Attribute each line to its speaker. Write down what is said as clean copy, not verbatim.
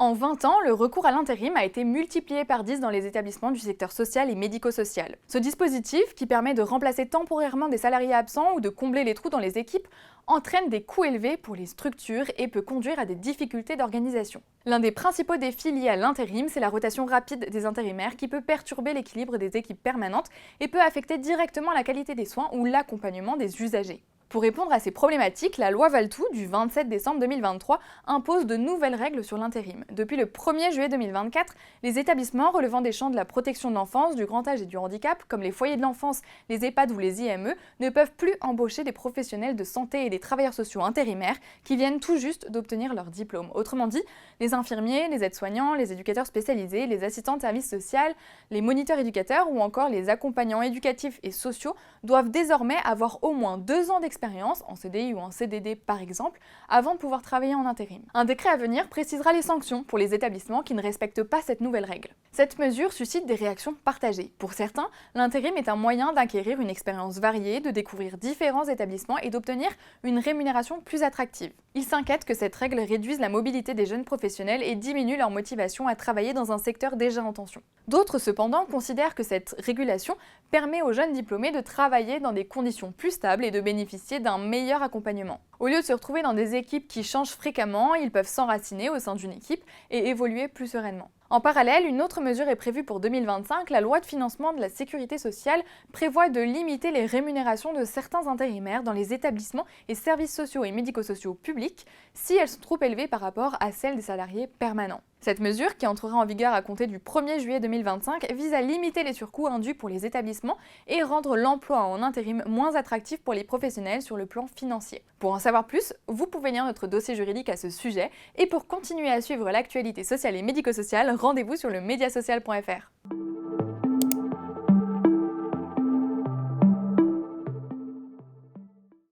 Speaker 1: En 20 ans, le recours à l'intérim a été multiplié par 10 dans les établissements du secteur social et médico-social. Ce dispositif, qui permet de remplacer temporairement des salariés absents ou de combler les trous dans les équipes, entraîne des coûts élevés pour les structures et peut conduire à des difficultés d'organisation. L'un des principaux défis liés à l'intérim, c'est la rotation rapide des intérimaires qui peut perturber l'équilibre des équipes permanentes et peut affecter directement la qualité des soins ou l'accompagnement des usagers. Pour répondre à ces problématiques, la loi Valtou du 27 décembre 2023 impose de nouvelles règles sur l'intérim. Depuis le 1er juillet 2024, les établissements relevant des champs de la protection de l'enfance, du grand âge et du handicap, comme les foyers de l'enfance, les EHPAD ou les IME, ne peuvent plus embaucher des professionnels de santé et des travailleurs sociaux intérimaires qui viennent tout juste d'obtenir leur diplôme. Autrement dit, les infirmiers, les aides-soignants, les éducateurs spécialisés, les assistants de services sociaux, les moniteurs éducateurs ou encore les accompagnants éducatifs et sociaux doivent désormais avoir au moins 2 ans d'expérience en CDI ou en CDD par exemple, avant de pouvoir travailler en intérim. Un décret à venir précisera les sanctions pour les établissements qui ne respectent pas cette nouvelle règle. Cette mesure suscite des réactions partagées. Pour certains, l'intérim est un moyen d'acquérir une expérience variée, de découvrir différents établissements et d'obtenir une rémunération plus attractive. Ils s'inquiètent que cette règle réduise la mobilité des jeunes professionnels et diminue leur motivation à travailler dans un secteur déjà en tension. D'autres, cependant, considèrent que cette régulation permet aux jeunes diplômés de travailler dans des conditions plus stables et de bénéficier d'un meilleur accompagnement. Au lieu de se retrouver dans des équipes qui changent fréquemment, ils peuvent s'enraciner au sein d'une équipe et évoluer plus sereinement. En parallèle, une autre mesure est prévue pour 2025. La loi de financement de la sécurité sociale prévoit de limiter les rémunérations de certains intérimaires dans les établissements et services sociaux et médico-sociaux publics si elles sont trop élevées par rapport à celles des salariés permanents. Cette mesure, qui entrera en vigueur à compter du 1er juillet 2025, vise à limiter les surcoûts induits pour les établissements et rendre l'emploi en intérim moins attractif pour les professionnels sur le plan financier. Pour en savoir plus, vous pouvez lire notre dossier juridique à ce sujet et pour continuer à suivre l'actualité sociale et médico-sociale, rendez-vous sur le mediasocial.fr.